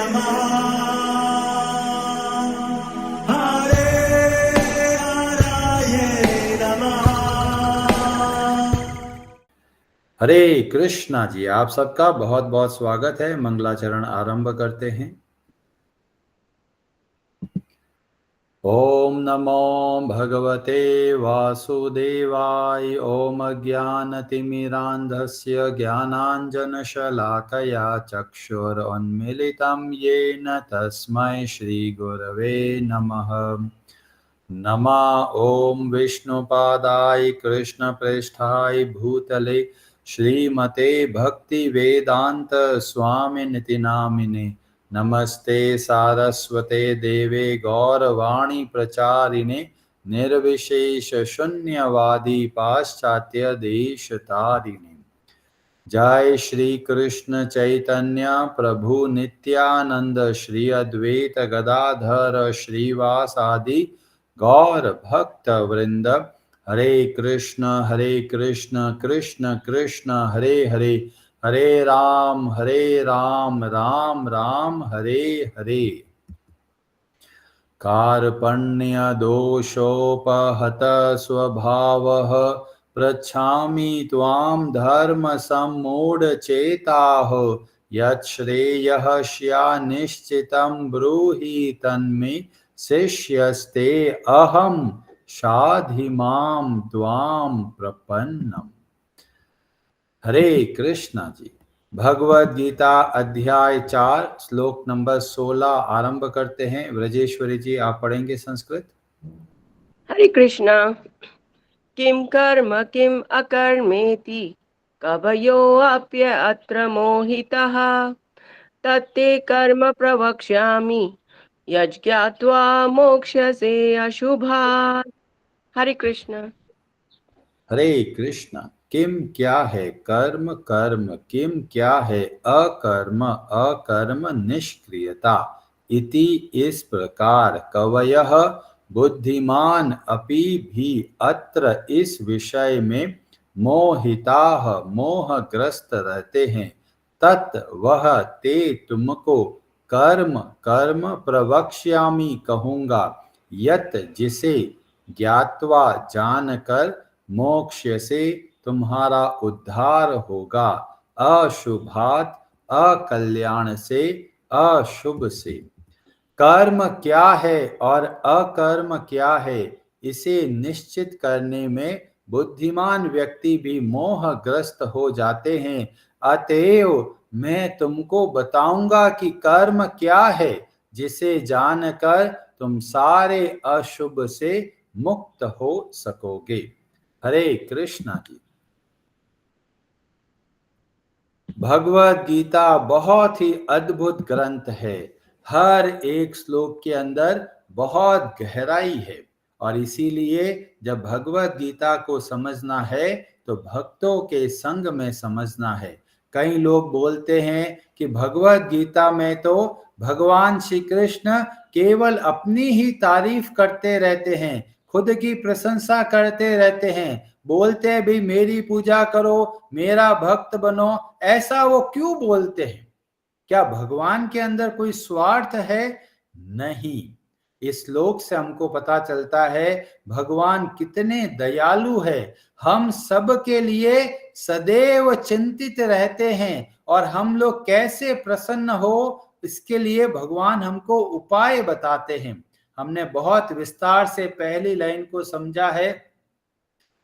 नमः हरे हराये नमः। हरे कृष्णा जी, आप सबका बहुत बहुत स्वागत है। मंगलाचरण आरंभ करते हैं। ओम नमो भगवते वासुदेवाय। ओम अज्ञानतिमिरान्धस्य ज्ञानाञ्जनशलाकया चक्षुरुन्मीलितं येन तस्मै श्रीगुरवे नमः। नमः ओम विष्णुपादाय कृष्णप्रेष्ठाय भूतले श्रीमते भक्ति वेदांत स्वामिनिति नामिने। नमस्ते सारस्वते देवे गौरवाणी प्रचारिणे निर्विशेष शून्यवादी पाश्चात्य देश तारिणे। जय श्री कृष्ण चैतन्य प्रभु नित्यानंद श्री अद्वैत गदाधर श्रीवासादि गौर भक्त वृंद। हरे कृष्ण कृष्ण कृष्ण हरे हरे, हरे राम राम राम हरे हरे। कार्पण्य दोषोपहत स्वभावः पृच्छामि त्वां धर्म सम्मूढचेताः। यच्छ्रेयः स्यान्निश्चितं ब्रूहि तन्मे शिष्यस्ते अहं शाधिमां त्वां प्रपन्नम्। हरे कृष्णा जी। भगवद गीता अध्याय 4 श्लोक नंबर 16 आरंभ करते हैं। ब्रजेश्वरी जी, आप पढ़ेंगे संस्कृत। हरे कृष्णा। किम कर्म किम अकर्मेति कवयोऽप्य अत्र मोहितः तत्ते कर्म प्रवक्ष्यामि यज्ञात्वा मोक्ष्यसे अशुभात्। हरे कृष्ण। हरे कृष्णा। किम क्या है कर्म, कर्म किम क्या है अकर्म, अकर्म निष्क्रियता। इति इस प्रकार कवयः बुद्धिमान अपि भी अत्र इस विषय में मोहिताः मोहग्रस्त रहते हैं। तत् वह ते तुमको कर्म कर्म प्रवक्ष्यामि कहूंगा, यत जिसे ज्ञात्वा जानकर मोक्ष से तुम्हारा उद्धार होगा, अशुभात अकल्याण से अशुभ से। कर्म क्या है और अकर्म क्या है, इसे निश्चित करने में बुद्धिमान व्यक्ति भी मोहग्रस्त हो जाते हैं। अतएव मैं तुमको बताऊंगा कि कर्म क्या है, जिसे जानकर तुम सारे अशुभ से मुक्त हो सकोगे। हरे कृष्णा जी। भगवद गीता बहुत ही अद्भुत ग्रंथ है। हर एक श्लोक के अंदर बहुत गहराई है और इसीलिए जब भगवद गीता को समझना है तो भक्तों के संग में समझना है। कई लोग बोलते हैं कि भगवद गीता में तो भगवान श्री कृष्ण केवल अपनी ही तारीफ करते रहते हैं, खुद की प्रशंसा करते रहते हैं, बोलते भी मेरी पूजा करो, मेरा भक्त बनो। ऐसा वो क्यों बोलते हैं? क्या भगवान के अंदर कोई स्वार्थ है? नहीं। इस श्लोक से हमको पता चलता है भगवान कितने दयालु है। हम सब के लिए सदैव चिंतित रहते हैं और हम लोग कैसे प्रसन्न हो, इसके लिए भगवान हमको उपाय बताते हैं। हमने बहुत विस्तार से पहली लाइन को समझा है।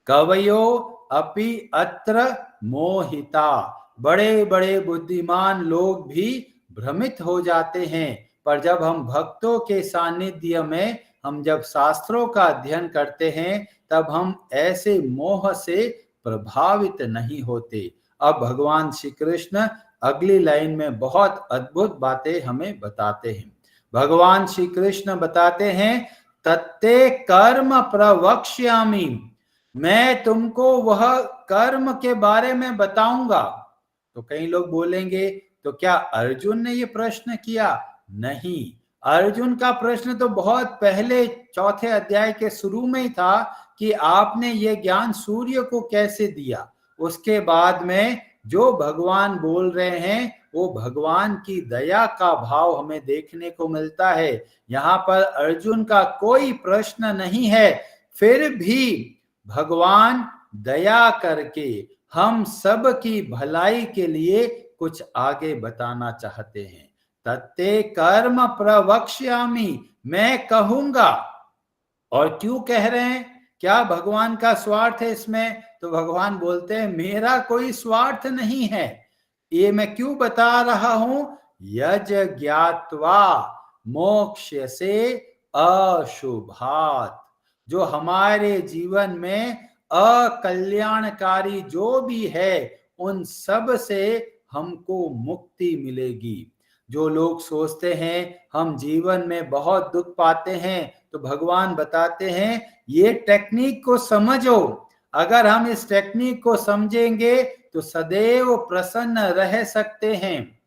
कवयो अपि अत्र मोहिता। बड़े बड़े बुद्धिमान लोग भी भ्रमित हो जाते हैं, पर जब हम भक्तों के सानिध्य में हम जब शास्त्रों का अध्ययन करते हैं तब हम ऐसे मोह से प्रभावित नहीं होते। अब भगवान श्री कृष्ण अगली लाइन में बहुत अद्भुत बातें हमें बताते हैं। भगवान श्री कृष्ण बताते हैं, तत्ते कर्म प्रवक्ष्यामि। मैं तुमको वह कर्म के बारे में बताऊंगा। तो कई लोग बोलेंगे, तो क्या अर्जुन ने ये प्रश्न किया? नहीं, अर्जुन का प्रश्न तो बहुत पहले चौथे अध्याय के शुरू में ही था कि आपने ये ज्ञान सूर्य को कैसे दिया। उसके बाद में जो भगवान बोल रहे हैं वो भगवान की दया का भाव हमें देखने को मिलता है। यहाँ पर अर्जुन का कोई प्रश्न नहीं है, फिर भी भगवान दया करके हम सब की भलाई के लिए कुछ आगे बताना चाहते हैं। तत्ते कर्म प्रवक्ष्यामि, मैं कहूंगा। और क्यों कह रहे हैं? क्या भगवान का स्वार्थ है इसमें? तो भगवान बोलते हैं मेरा कोई स्वार्थ नहीं है, ये मैं क्यों बता रहा हूं? यज ज्ञात्वा मोक्ष से अशुभात, जो हमारे जीवन में अकल्याणकारी जो भी है उन सब से हमको मुक्ति मिलेगी। जो लोग सोचते हैं हम जीवन में बहुत दुख पाते हैं, तो भगवान बताते हैं ये टेक्निक को समझो। अगर हम इस टेक्निक को समझेंगे तो सदैव प्रसन्न रह सकते हैं।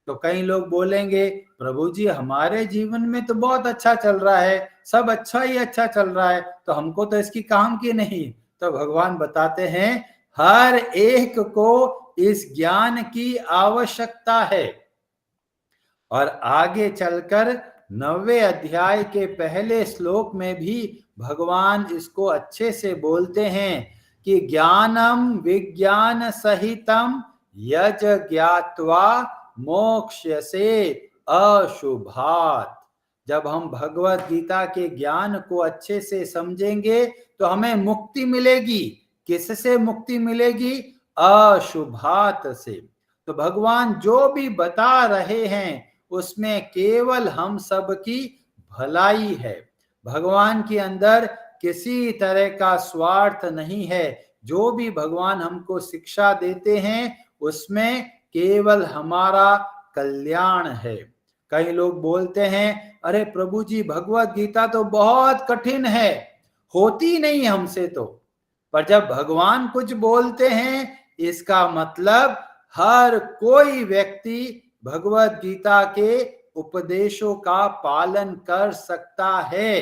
तो कई लोग बोलेंगे प्रभु जी हमारे जीवन में तो बहुत अच्छा चल रहा है, सब अच्छा ही अच्छा चल रहा है, तो हमको तो इसकी काम की नहीं। तो भगवान बताते हैं हर एक को इस ज्ञान की आवश्यकता है। और आगे चलकर 9वें अध्याय के पहले श्लोक में भी भगवान इसको अच्छे से बोलते हैं कि ज्ञानम विज्ञान सहितम यज ज्ञात्वा मोक्ष्यसे अशुभात्। जब हम भगवत गीता के ज्ञान को अच्छे से समझेंगे तो हमें मुक्ति मिलेगी। किससे मुक्ति मिलेगी? अशुभात से। तो भगवान जो भी बता रहे हैं उसमें केवल हम सब की भलाई है। भगवान के अंदर किसी तरह का स्वार्थ नहीं है। जो भी भगवान हमको शिक्षा देते हैं उसमें केवल हमारा कल्याण है। कई लोग बोलते हैं अरे प्रभु जी भगवत गीता तो बहुत कठिन है, होती नहीं हमसे तो। पर जब भगवान कुछ बोलते हैं इसका मतलब हर कोई व्यक्ति भगवत गीता के उपदेशों का पालन कर सकता है,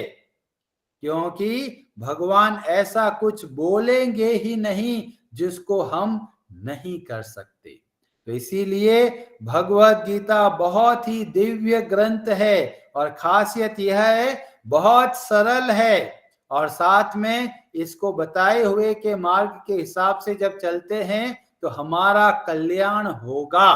क्योंकि भगवान ऐसा कुछ बोलेंगे ही नहीं जिसको हम नहीं कर सकते। तो इसीलिए भगवत गीता बहुत ही दिव्य ग्रंथ है और खासियत यह है बहुत सरल है, और साथ में इसको बताए हुए के मार्ग के हिसाब से जब चलते हैं तो हमारा कल्याण होगा।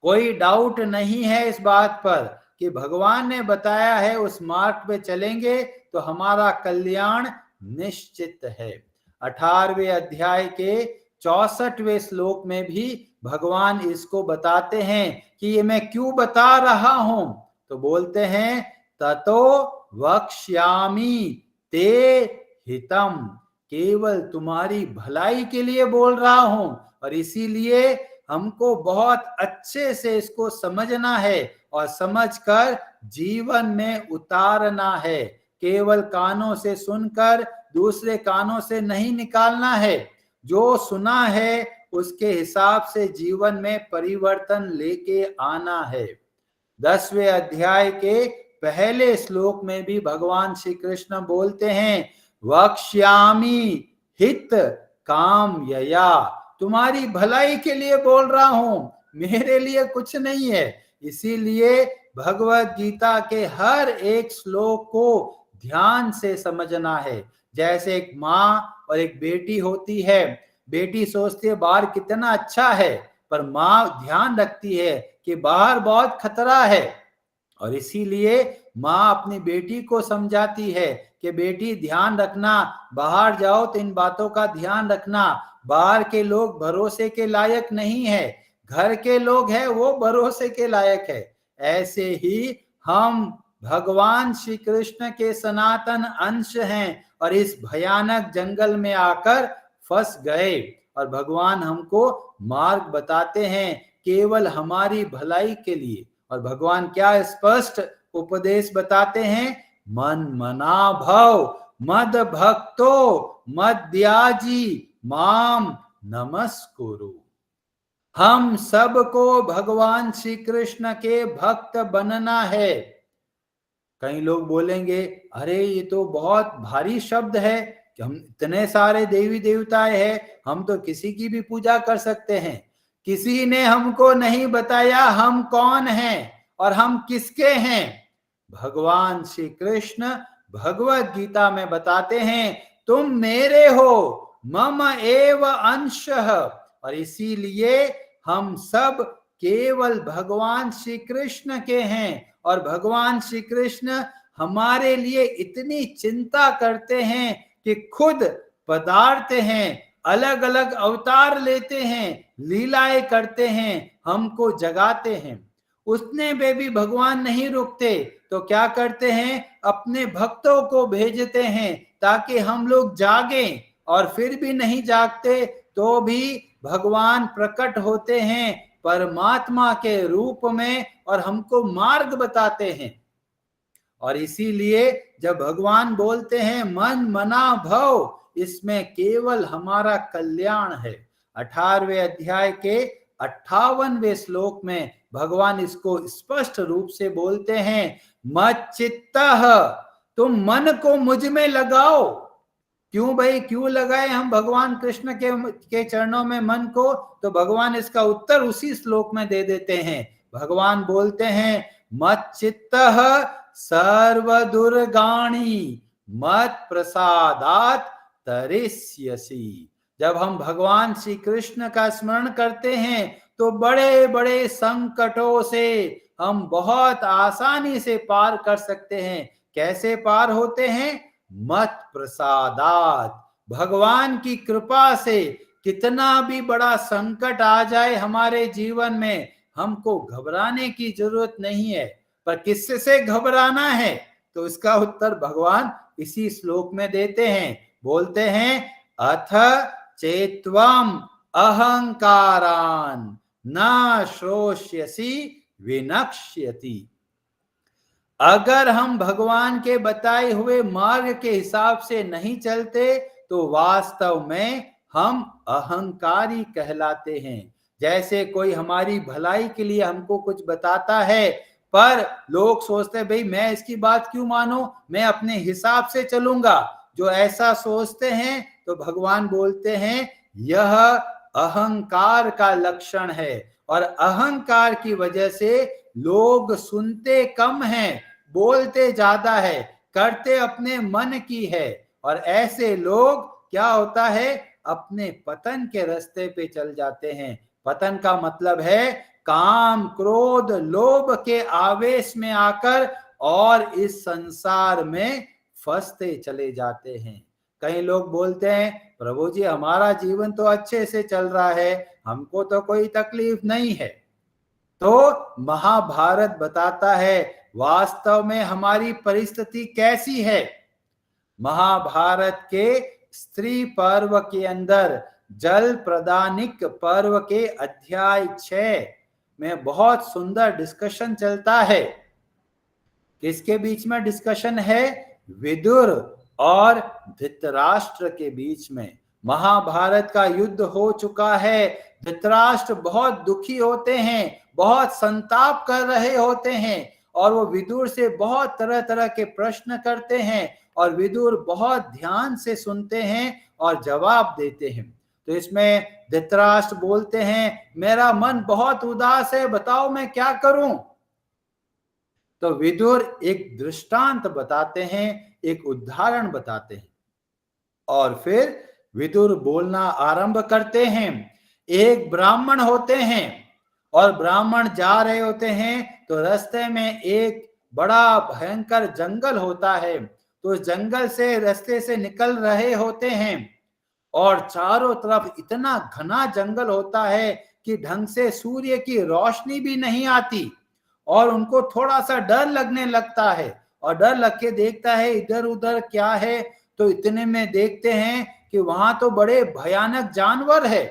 कोई डाउट नहीं है इस बात पर कि भगवान ने बताया है उस मार्ग पे चलेंगे तो हमारा कल्याण निश्चित है। 18वें अध्याय के 64वें श्लोक में भी भगवान इसको बताते हैं कि ये मैं क्यों बता रहा हूं। तो बोलते हैं ततो वक्ष्यामि ते हितम, केवल तुम्हारी भलाई के लिए बोल रहा हूं। और इसीलिए हमको बहुत अच्छे से इसको समझना है और समझकर जीवन में उतारना है। केवल कानों से सुनकर दूसरे कानों से नहीं निकालना है। जो सुना है उसके हिसाब से जीवन में परिवर्तन लेके आना है। 10वें अध्याय के पहले श्लोक में भी भगवान श्री कृष्ण बोलते हैं वक्ष्यामि हित काम यया, तुम्हारी भलाई के लिए बोल रहा हूं, मेरे लिए कुछ नहीं है। इसीलिए भगवत गीता के हर एक श्लोक को ध्यान से समझना है। जैसे एक माँ और एक बेटी होती है, बेटी सोचती है बाहर कितना अच्छा है, पर माँ ध्यान रखती है कि बाहर बहुत खतरा है। और इसीलिए माँ अपनी बेटी को समझाती है कि बेटी ध्यान रखना, बाहर जाओ तो इन बातों का ध्यान रखना, बाहर के लोग भरोसे के लायक नहीं है, घर के लोग हैं वो भरोसे के लायक है। ऐसे ही हम भगवान श्री कृष्ण के सनातन अंश हैं और इस भयानक जंगल में आकर फंस गए, और भगवान हमको मार्ग बताते हैं केवल हमारी भलाई के लिए। और भगवान क्या स्पष्ट उपदेश बताते हैं, मन मना भव मद भक्तो मद्याजी माम नमस्कुरु। हम सबको भगवान श्री कृष्ण के भक्त बनना है। कई लोग बोलेंगे अरे ये तो बहुत भारी शब्द है कि हम इतने सारे देवी देवताएं हैं, हम तो किसी की भी पूजा कर सकते हैं। किसी ने हमको नहीं बताया हम कौन हैं और हम किसके हैं। भगवान श्री कृष्ण भगवत गीता में बताते हैं तुम मेरे हो, मम एव अंशः। और इसीलिए हम सब केवल भगवान श्री कृष्ण के हैं और भगवान श्री कृष्ण हमारे लिए इतनी चिंता करते हैं कि खुद पधारते हैं, अलग अलग अवतार लेते हैं, लीलाएं करते हैं, हमको जगाते हैं। उतने पे भी भगवान नहीं रुकते तो क्या करते हैं, अपने भक्तों को भेजते हैं ताकि हम लोग जागें। और फिर भी नहीं जागते तो भी भगवान प्रकट होते हैं परमात्मा के रूप में और हमको मार्ग बताते हैं। और इसीलिए जब भगवान बोलते हैं मन मना भव, इसमें केवल हमारा कल्याण है। 18वें अध्याय के 58वें श्लोक में भगवान इसको स्पष्ट रूप से बोलते हैं, मत चित्तः, तुम मन को मुझ में लगाओ। क्यों भाई, क्यों लगाए हम भगवान कृष्ण के चरणों में मन को? तो भगवान इसका उत्तर उसी श्लोक में दे देते हैं। भगवान बोलते हैं मत चित्तः सर्व दुर्गाणी मत प्रसादात तरिष्यसि। जब हम भगवान श्री कृष्ण का स्मरण करते हैं तो बड़े बड़े संकटों से हम बहुत आसानी से पार कर सकते हैं। कैसे पार होते हैं? मत प्रसादात, भगवान की कृपा से। कितना भी बड़ा संकट आ जाए हमारे जीवन में, हमको घबराने की जरूरत नहीं है। पर किससे घबराना है? तो इसका उत्तर भगवान इसी श्लोक में देते हैं। बोलते हैं अथ चेत्वम अहंकारान न श्रोष्यसि विनक्ष्यति। अगर हम भगवान के बताए हुए मार्ग के हिसाब से नहीं चलते तो वास्तव में हम अहंकारी कहलाते हैं। जैसे कोई हमारी भलाई के लिए हमको कुछ बताता है पर लोग सोचते हैं भाई मैं इसकी बात क्यों मानूं, मैं अपने हिसाब से चलूंगा। जो ऐसा सोचते हैं तो भगवान बोलते हैं यह अहंकार का लक्षण है। और अहंकार की वजह से लोग सुनते कम हैं, बोलते ज्यादा है, करते अपने मन की है। और ऐसे लोग क्या होता है, अपने पतन के रास्ते पे चल जाते हैं। पतन का मतलब है काम क्रोध लोभ के आवेश में आकर और इस संसार में फंसते चले जाते हैं। कई लोग बोलते हैं प्रभु जी हमारा जीवन तो अच्छे से चल रहा है, हमको तो कोई तकलीफ नहीं है। तो महाभारत बताता है वास्तव में हमारी परिस्थिति कैसी है। महाभारत के स्त्री पर्व के अंदर जल प्रदानिक पर्व के अध्याय 6 में बहुत सुंदर डिस्कशन चलता है। किसके बीच में डिस्कशन है? विदुर और धृतराष्ट्र के बीच में। महाभारत का युद्ध हो चुका है, धृतराष्ट्र बहुत दुखी होते हैं, बहुत संताप कर रहे होते हैं और वो विदुर से बहुत तरह तरह के प्रश्न करते हैं और विदुर बहुत ध्यान से सुनते हैं और जवाब देते हैं। तो इसमें धृतराष्ट्र बोलते हैं मेरा मन बहुत उदास है, बताओ मैं क्या करूं। तो विदुर एक दृष्टांत बताते हैं, एक उदाहरण बताते हैं और फिर विदुर बोलना आरंभ करते हैं। एक ब्राह्मण होते हैं और ब्राह्मण जा रहे होते हैं तो रास्ते में एक बड़ा भयंकर जंगल होता है। तो जंगल से रास्ते से निकल रहे होते हैं और चारों तरफ इतना घना जंगल होता है कि ढंग से सूर्य की रोशनी भी नहीं आती और उनको थोड़ा सा डर लगने लगता है और डर लग के देखता है इधर उधर क्या है। तो इतने में देखते हैं कि वहां तो बड़े भयानक जानवर है,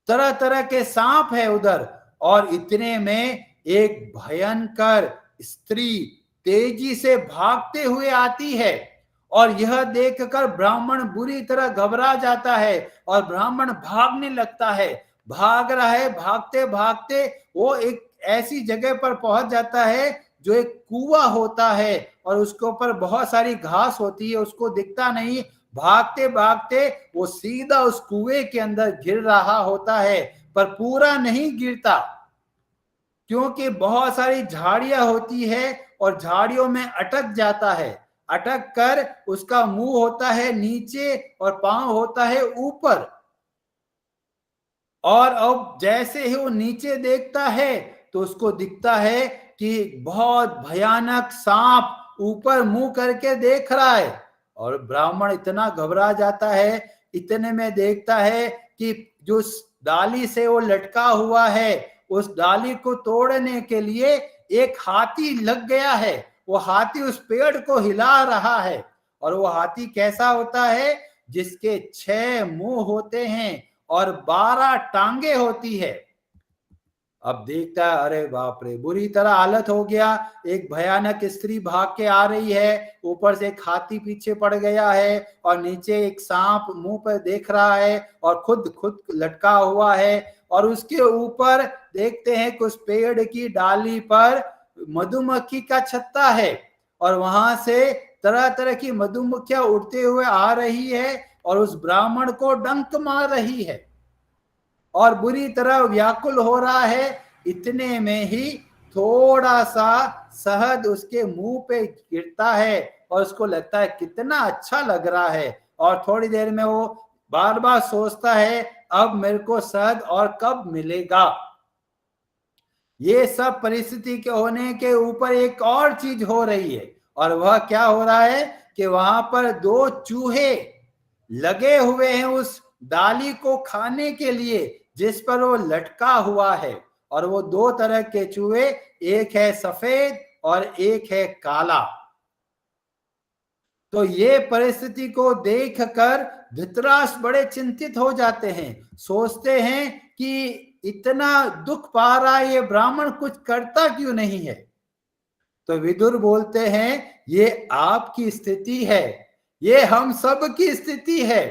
तरह तरह के सांप है उधर। और इतने में एक भयंकर स्त्री तेजी से भागते हुए आती है और यह देखकर ब्राह्मण बुरी तरह घबरा जाता है और ब्राह्मण भागने लगता है। भाग रहा है, भागते भागते वो एक ऐसी जगह पर पहुंच जाता है जो एक कुआं होता है और उसके ऊपर बहुत सारी घास होती है, उसको दिखता नहीं। भागते भागते वो सीधा उस कुएं के अंदर गिर रहा होता है। पर पूरा नहीं गिरता, क्योंकि बहुत सारी झाड़ियां होती है और झाड़ियों में अटक जाता है। अटक कर उसका मुंह होता है नीचे और पांव होता है ऊपर। और अब जैसे ही वो नीचे देखता है तो उसको दिखता है कि बहुत भयानक सांप ऊपर मुंह करके देख रहा है। और ब्राह्मण इतना घबरा जाता है, इतने में देखता है कि जो डाली से वो लटका हुआ है, उस डाली को तोड़ने के लिए एक हाथी लग गया है। वो हाथी उस पेड़ को हिला रहा है। और वो हाथी कैसा होता है? जिसके 6 मुंह होते हैं और 12 टांगे होती है। अब देखता है, अरे बाप रे, बुरी तरह हालत हो गया। एक भयानक स्त्री भाग के आ रही है, ऊपर से एक हाथी पीछे पड़ गया है और नीचे एक सांप मुंह पर देख रहा है और खुद लटका हुआ है। और उसके ऊपर देखते हैं कि उस पेड़ की डाली पर मधुमक्खी का छत्ता है और वहां से तरह तरह की मधुमक्खियां उड़ते हुए आ रही है और उस ब्राह्मण को डंक मार रही है और बुरी तरह व्याकुल हो रहा है। इतने में ही थोड़ा सा शहद उसके मुंह पे गिरता है और उसको लगता है कितना अच्छा लग रहा है। और थोड़ी देर में वो बार बार सोचता है, अब मेरे को शहद और कब मिलेगा। ये सब परिस्थिति के होने के ऊपर एक और चीज हो रही है, और वह क्या हो रहा है कि वहां पर 2 चूहे लगे हुए हैं उस डाली को खाने के लिए जिस पर वो लटका हुआ है। और वो 2 तरह के चूहे, एक है सफेद और एक है काला। तो ये परिस्थिति को देखकर धृतराष्ट्र बड़े चिंतित हो जाते हैं, सोचते हैं कि इतना दुख पा रहा है ये ब्राह्मण, कुछ करता क्यों नहीं है। तो विदुर बोलते हैं, ये आपकी स्थिति है, ये हम सब की स्थिति है।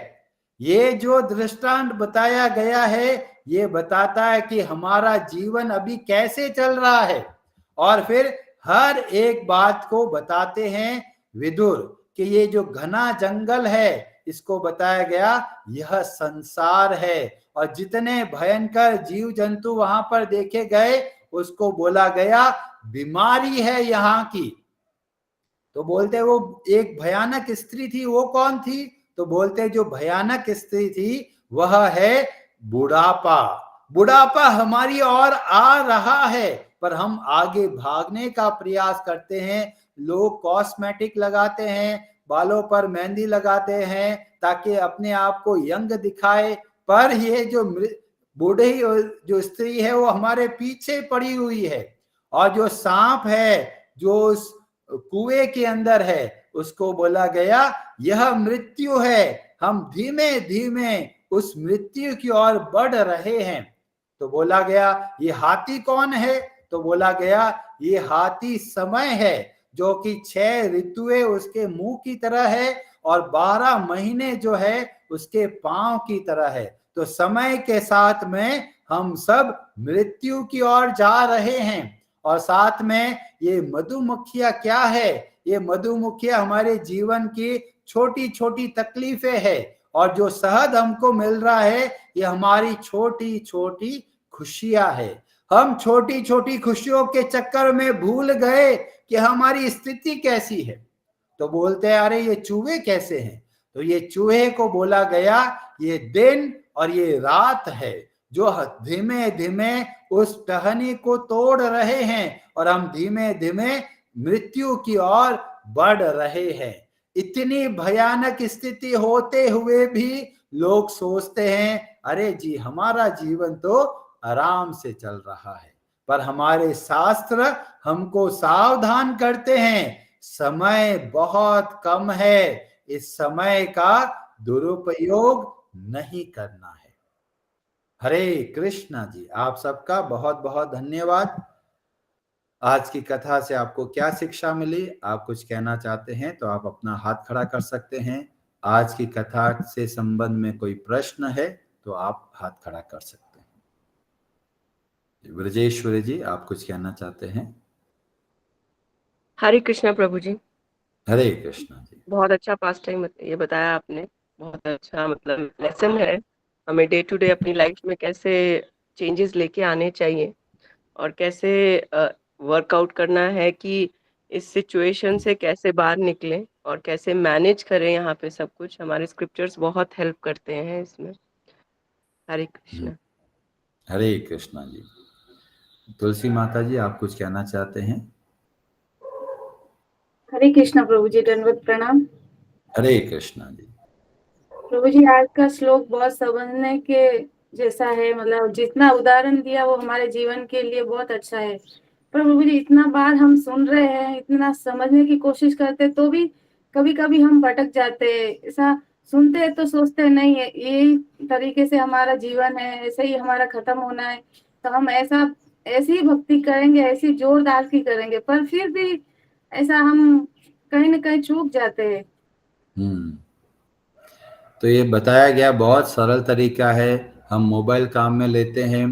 ये जो दृष्टांत बताया गया है, ये बताता है कि हमारा जीवन अभी कैसे चल रहा है। और फिर हर एक बात को बताते हैं विदुर कि ये जो घना जंगल है, इसको बताया गया यह संसार है। और जितने भयंकर जीव जंतु वहां पर देखे गए, उसको बोला गया बीमारी है यहाँ की। तो बोलते वो एक भयानक स्त्री थी, वो कौन थी? तो बोलते जो भयानक स्त्री थी वह है बुढ़ापा। बुढ़ापा हमारी ओर आ रहा है, पर हम आगे भागने का प्रयास करते हैं। लोग कॉस्मेटिक लगाते हैं, बालों पर मेहंदी लगाते हैं ताकि अपने आप को यंग दिखाए, पर ये जो बूढ़ी जो स्त्री है वो हमारे पीछे पड़ी हुई है। और जो सांप है जो उस कुएं के अंदर है, उसको बोला गया यह मृत्यु है। हम धीमे धीमे उस मृत्यु की ओर बढ़ रहे हैं। तो बोला गया ये हाथी कौन है? तो बोला गया ये हाथी समय है, जो कि 6 ऋतुएं उसके मुंह की तरह है और 12 महीने जो है उसके पांव की तरह है। तो समय के साथ में हम सब मृत्यु की ओर जा रहे हैं। और साथ में ये मधुमक्खियां क्या है? ये मधुमक्खियां हमारे जीवन की छोटी छोटी तकलीफें है, और जो शहद हमको मिल रहा है ये हमारी छोटी छोटी खुशियां है। हम छोटी छोटी खुशियों के चक्कर में भूल गए कि हमारी स्थिति कैसी है। तो बोलते हैं अरे ये चूहे कैसे हैं? तो ये चूहे को बोला गया ये दिन और ये रात है, जो धीमे धीमे उस टहनी को तोड़ रहे हैं और हम धीमे धीमे मृत्यु की ओर बढ़ रहे हैं। इतनी भयानक स्थिति होते हुए भी लोग सोचते हैं अरे जी हमारा जीवन तो आराम से चल रहा है। पर हमारे शास्त्र हमको सावधान करते हैं, समय बहुत कम है, इस समय का दुरुपयोग नहीं करना है। हरे कृष्णा जी, आप सबका बहुत बहुत धन्यवाद। आज की कथा से आपको क्या शिक्षा मिली? आप कुछ कहना चाहते हैं तो आप अपना हाथ खड़ा कर सकते हैं। आज की कथा से संबंध में कोई प्रश्न है तो आप हाथ खड़ा कर सकते हैं। ब्रजेश्वरी जी, आप कुछ कहना चाहते हैं? हरे कृष्णा प्रभु जी। हरे कृष्णा जी। बहुत अच्छा पास टाइम ये बताया आपने, बहुत अच्छा मतलब लेसन है हमें डे टू डे अपनी लाइफ में कैसे चेंजेस लेके आने चाहिए और कैसे वर्कआउट करना है कि इस सिचुएशन से कैसे बाहर निकलें और कैसे मैनेज करें यहाँ पे सब कुछ। हमारे स्क्रिप्चर्स बहुत हेल्प करते हैं इसमें। हरे कृष्ण। हरे कृष्णा जी। तुलसी माता जी, आप कुछ कहना चाहते हैं? हरे कृष्णा प्रभु जी, दंडवत प्रणाम। हरे कृष्णा जी। प्रभु जी, आज का श्लोक बहुत समझने के जैसा है, मतलब जितना उदाहरण दिया वो हमारे जीवन के लिए बहुत अच्छा है। पर प्रभु जी, इतना बार हम सुन रहे हैं, इतना समझने की कोशिश करते, तो भी कभी कभी हम भटक जाते हैं। ऐसा सुनते हैं तो सोचते हैं नहीं है यही तरीके से हमारा जीवन है, ऐसे ही हमारा खत्म होना है, तो हम ऐसी ही भक्ति करेंगे, ऐसी जोरदार की करेंगे, पर फिर भी ऐसा हम कहीं ना कहीं चूक जाते हैं। तो ये बताया गया बहुत सरल तरीका है। हम मोबाइल काम में लेते हैं,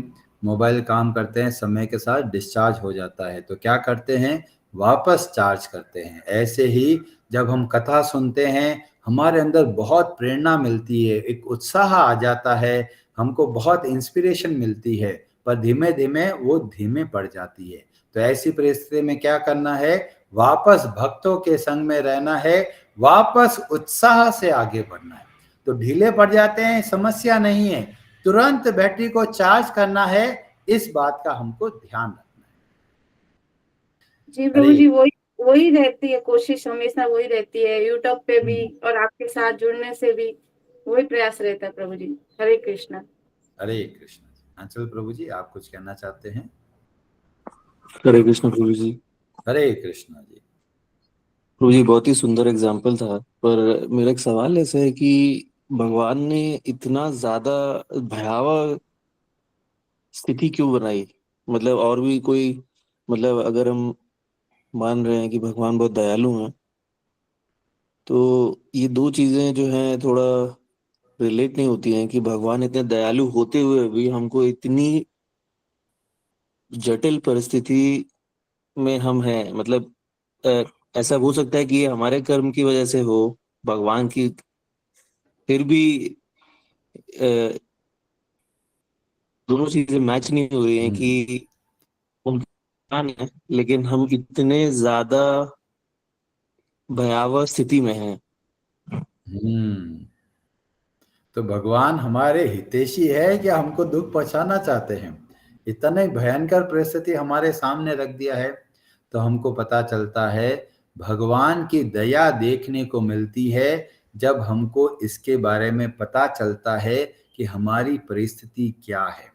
मोबाइल काम करते हैं, समय के साथ डिस्चार्ज हो जाता है, तो क्या करते हैं, वापस चार्ज करते हैं। ऐसे ही जब हम कथा सुनते हैं, हमारे अंदर बहुत प्रेरणा मिलती है, एक उत्साह आ जाता है, हमको बहुत इंस्पिरेशन मिलती है, पर धीमे धीमे वो धीमे पड़ जाती है। तो ऐसी परिस्थिति में क्या करना है, वापस भक्तों के संग में रहना है, वापस उत्साह से आगे बढ़ना है। तो ढीले पड़ जाते हैं, समस्या नहीं है, तुरंत बैटरी को चार्ज करना है, इस बात का हमको ध्यान रखना है। जी प्रभु जी, वही वही रहती है कोशिश, हमेशा वही रहती है, यूट्यूब पे भी और आपके साथ जुड़ने से भी वही प्रयास रहता है प्रभु जी। हरे कृष्णा। हरे कृष्ण। अंचल प्रभु जी, आप कुछ कहना चाहते हैं? हरे कृष्ण प्रभु जी। हरे कृष्ण जी। प्रभु जी, बहुत ही सुंदर एग्जाम्पल था, पर मेरा एक सवाल ऐसा है कि भगवान ने इतना ज्यादा भयावह स्थिति क्यों बनाई? मतलब और भी कोई, मतलब अगर हम मान रहे हैं कि भगवान बहुत दयालु हैं, तो ये दो चीजें जो हैं थोड़ा रिलेट नहीं होती हैं कि भगवान इतने दयालु होते हुए भी हमको इतनी जटिल परिस्थिति में हम हैं। मतलब अ, ऐसा हो सकता है कि ये हमारे कर्म की वजह से हो, भगवान की, फिर भी अ, दोनों चीजें मैच नहीं हो रही हैं कि उनका प्लान है लेकिन हम इतने ज्यादा भयावह स्थिति में हैं। हम्म तो भगवान हमारे हितैषी है कि हमको दुख पहुंचाना चाहते हैं? इतने भयंकर परिस्थिति हमारे सामने रख दिया है, तो हमको पता चलता है भगवान की दया देखने को मिलती है जब हमको इसके बारे में पता चलता है कि हमारी परिस्थिति क्या है।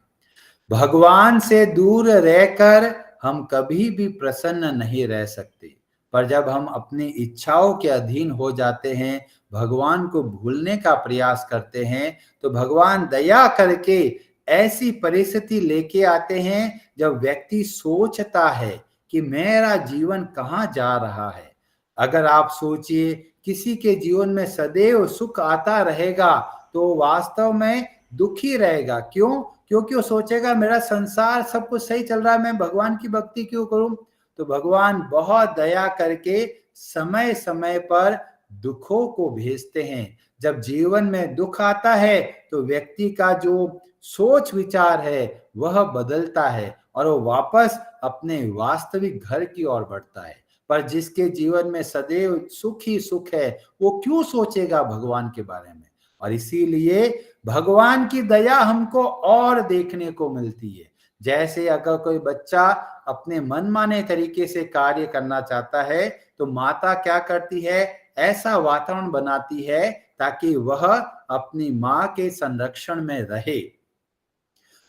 भगवान से दूर रहकर हम कभी भी प्रसन्न नहीं रह सकते, पर जब हम अपनी इच्छाओं के अधीन हो जाते हैं, भगवान को भूलने का प्रयास करते हैं, तो भगवान दया करके ऐसी परिस्थिति लेके आते हैं जब व्यक्ति सोचता है कि मेरा जीवन कहाँ जा रहा है। अगर आप सोचिए, किसी के जीवन में सदैव सुख आता रहेगा तो वास्तव में दुखी रहेगा। क्यों? क्योंकि वो सोचेगा मेरा संसार सब कुछ सही चल रहा है, मैं भगवान की भक्ति क्यों करूं। तो भगवान बहुत दया करके समय समय पर दुखों को भेजते हैं। जब जीवन में दुख आता है तो व्यक्ति का जो सोच विचार है वह बदलता है और वो वापस अपने वास्तविक घर की ओर बढ़ता है। पर जिसके जीवन में सदैव सुख ही सुख है, वो क्यों सोचेगा भगवान के बारे में। और इसीलिए भगवान की दया हमको और देखने को मिलती है। जैसे अगर कोई बच्चा अपने मनमाने तरीके से कार्य करना चाहता है तो माता क्या करती है, ऐसा वातावरण बनाती है ताकि वह अपनी मां के संरक्षण में रहे।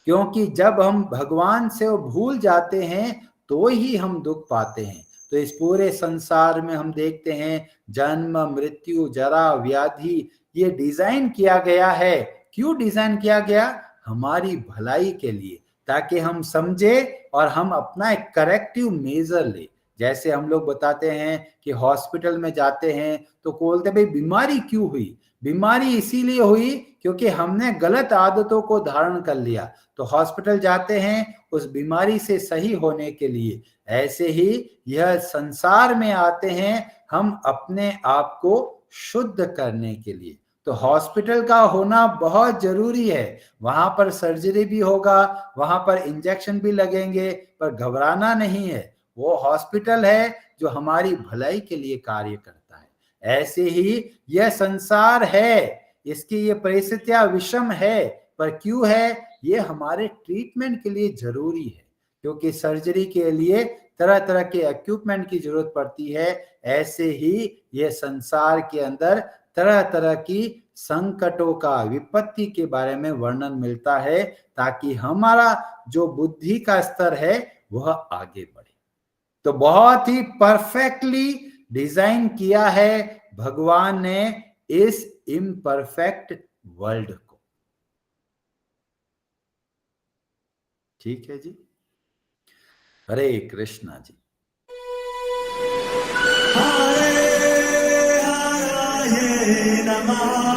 क्योंकि जब हम भगवान से वो भूल जाते हैं तो ही हम दुख पाते हैं। तो इस पूरे संसार में हम देखते हैं जन्म मृत्यु जरा व्याधि ये डिजाइन किया गया है। क्यों डिजाइन किया गया? हमारी भलाई के लिए, ताकि हम समझे और हम अपना एक करेक्टिव मेजर ले। जैसे हम लोग बताते हैं कि हॉस्पिटल में जाते हैं तो बोलते भाई बीमारी क्यों हुई? बीमारी इसीलिए हुई क्योंकि हमने गलत आदतों को धारण कर लिया। तो हॉस्पिटल जाते हैं उस बीमारी से सही होने के लिए। ऐसे ही यह संसार में आते हैं हम अपने आप को शुद्ध करने के लिए। तो हॉस्पिटल का होना बहुत जरूरी है। वहां पर सर्जरी भी होगा, वहां पर इंजेक्शन भी लगेंगे, पर घबराना नहीं है। वो हॉस्पिटल है जो हमारी भलाई के लिए कार्य करता है। ऐसे ही यह संसार है, इसकी ये परिस्थितियां विषम है, पर क्यों है? ये हमारे ट्रीटमेंट के लिए जरूरी है, क्योंकि सर्जरी के लिए तरह तरह के इक्विपमेंट की जरूरत पड़ती है। ऐसे ही ये संसार के अंदर तरह तरह की संकटों का, विपत्ति के बारे में वर्णन मिलता है, ताकि हमारा जो बुद्धि का स्तर है वह आगे बढ़े। तो बहुत ही परफेक्टली डिजाइन किया है भगवान ने इस इम्परफेक्ट वर्ल्ड को। ठीक है जी, हरे कृष्णा जी। हरे हरे नमः।